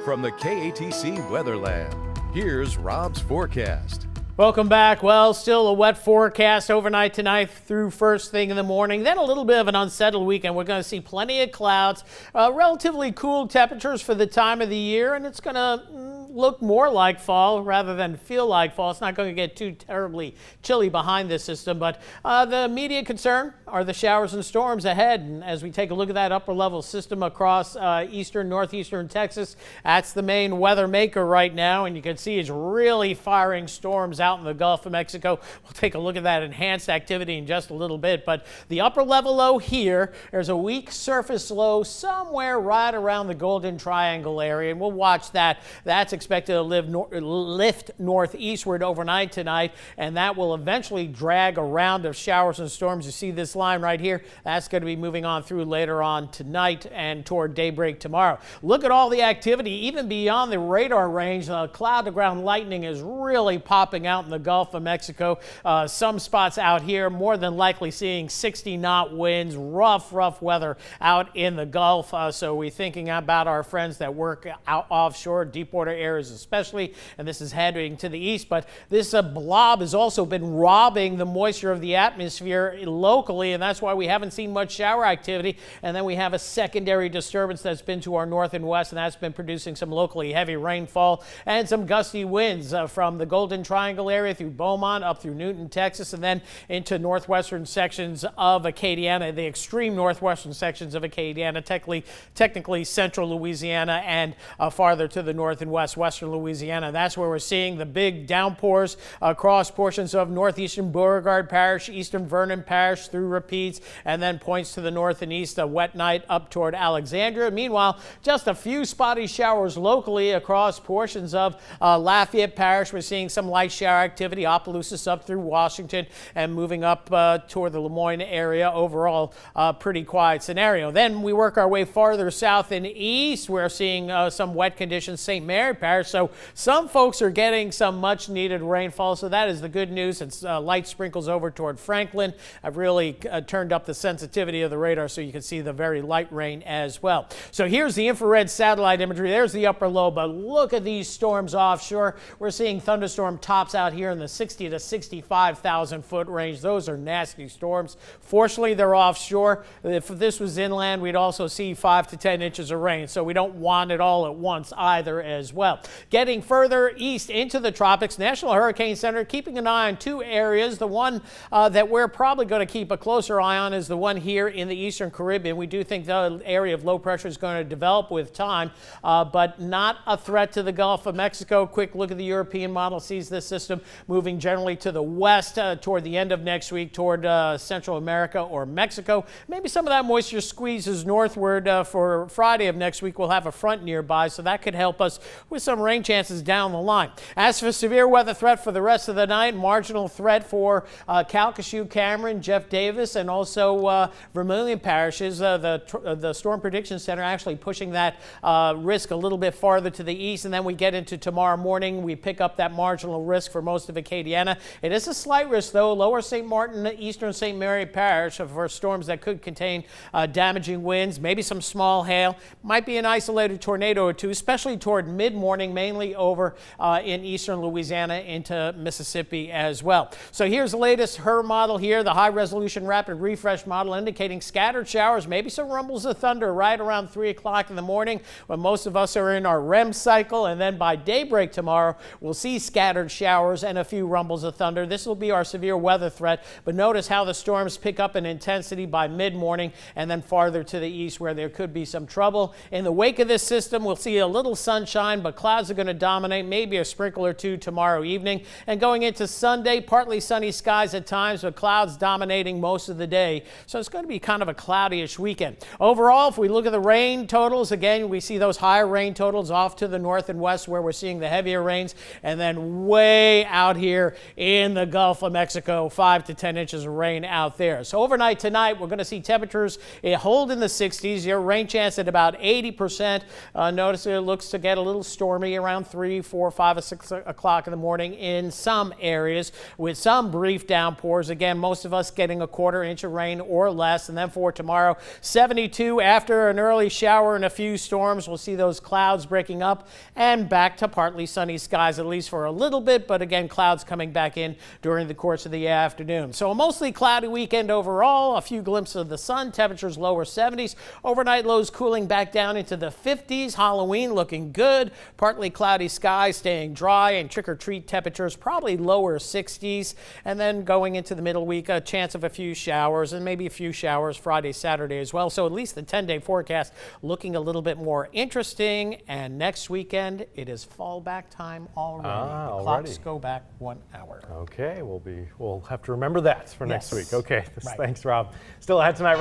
From the KATC Weather Lab, here's Rob's forecast. Welcome back. Well, still a wet forecast overnight tonight through first thing in the morning. Then a little bit of an unsettled weekend. We're going to see plenty of clouds, relatively cool temperatures for the time of the year, and it's going to look more like fall rather than feel like fall. It's not going to get too terribly chilly behind this system, but the immediate concern are the showers and storms ahead. And as we take a look at that upper level system across eastern, northeastern Texas, that's the main weather maker right now. And you can see it's really firing storms out in the Gulf of Mexico. We'll take a look at that enhanced activity in just a little bit. But the upper level low here, there's a weak surface low somewhere right around the Golden Triangle area. And we'll watch that. That's expected to lift northeastward overnight tonight, and that will eventually drag a round of showers and storms. You see this line right here? That's going to be moving on through later on tonight and toward daybreak tomorrow. Look at all the activity, even beyond the radar range. Cloud-to-ground lightning is really popping out in the Gulf of Mexico. Some spots out here, more than likely seeing 60-knot winds, rough weather out in the Gulf. So we're thinking about our friends that work out offshore, deep water areas especially, and this is heading to the east. But this blob has also been robbing the moisture of the atmosphere locally, and that's why we haven't seen much shower activity. And then we have a secondary disturbance that's been to our north and west, and that's been producing some locally heavy rainfall and some gusty winds from the Golden Triangle area through Beaumont up through Newton, Texas, and then into northwestern sections of Acadiana, the extreme northwestern sections of Acadiana, technically central Louisiana, and farther to the north and western Louisiana. That's where we're seeing the big downpours across portions of northeastern Beauregard Parish, eastern Vernon Parish through Rapides, and then points to the north and east, a wet night up toward Alexandria. Meanwhile, just a few spotty showers locally across portions of Lafayette Parish. We're seeing some light shower activity, Opelousas up through Washington and moving up toward the Lemoyne area. Overall, pretty quiet scenario. Then we work our way farther south and east. We're seeing some wet conditions, St. Mary Parish. So some folks are getting some much needed rainfall. So that is the good news. It's light sprinkles over toward Franklin. I've really turned up the sensitivity of the radar so you can see the very light rain as well. So here's the infrared satellite imagery. There's the upper low, but look at these storms offshore. We're seeing thunderstorm tops out here in the 60 to 65,000 foot range. Those are nasty storms. Fortunately, they're offshore. If this was inland, we'd also see 5 to 10 inches of rain. So we don't want it all at once either as well. Getting further east into the tropics, National Hurricane Center keeping an eye on two areas. The one that we're probably going to keep a closer eye on is the one here in the eastern Caribbean. We do think the area of low pressure is going to develop with time, but not a threat to the Gulf of Mexico. Quick look at the European model sees this system moving generally to the west toward the end of next week toward Central America or Mexico. Maybe some of that moisture squeezes northward for Friday of next week. We'll have a front nearby, so that could help us with some rain chances down the line. As for severe weather threat for the rest of the night, marginal threat for Calcasieu, Cameron, Jeff Davis, and also Vermilion parishes. The Storm Prediction Center actually pushing that risk a little bit farther to the east, and then we get into tomorrow morning. We pick up that marginal risk for most of Acadiana. It is a slight risk, though. Lower St. Martin, eastern St. Mary Parish for storms that could contain damaging winds, maybe some small hail. Might be an isolated tornado or two, especially toward mid-morning, mainly over in eastern Louisiana into Mississippi as well. So here's the latest HRRR model here, the high-resolution rapid refresh model indicating scattered showers, maybe some rumbles of thunder right around 3 o'clock in the morning when most of us are in our REM cycle, and then by daybreak tomorrow we'll see scattered showers and a few rumbles of thunder. This will be our severe weather threat, but notice how the storms pick up in intensity by mid-morning and then farther to the east where there could be some trouble. In the wake of this system, we'll see a little sunshine, but clouds are going to dominate, maybe a sprinkle or two tomorrow evening. And going into Sunday, partly sunny skies at times, but clouds dominating most of the day. So it's going to be kind of a cloudyish weekend. Overall, if we look at the rain totals, again, we see those higher rain totals off to the north and west where we're seeing the heavier rains, and then way out here in the Gulf of Mexico, 5 to 10 inches of rain out there. So overnight tonight, we're going to see temperatures hold in the 60s. Your rain chance at about 80%. Notice it looks to get a little stormy around 3, 4, 5, or 6 o'clock in the morning in some areas with some brief downpours. Again, most of us getting a quarter 3/4 inch of rain or less. And then for tomorrow, 72 after an early shower and a few storms. We'll see those clouds breaking up and back to partly sunny skies, at least for a little bit. But again, clouds coming back in during the course of the afternoon. So a mostly cloudy weekend overall. A few glimpses of the sun. Temperatures lower 70s. Overnight lows cooling back down into the 50s. Halloween looking good. Partly cloudy skies staying dry, and trick-or-treat temperatures probably lower 60s. And then going into the middle week, a chance of a few showers, and maybe a few showers Friday, Saturday as well. So at least the 10-day forecast looking a little bit more interesting. And next weekend, it is fallback time already. The clocks go back 1 hour. Okay, we'll have to remember that for next week. Okay, Right. Thanks, Rob. Still ahead tonight.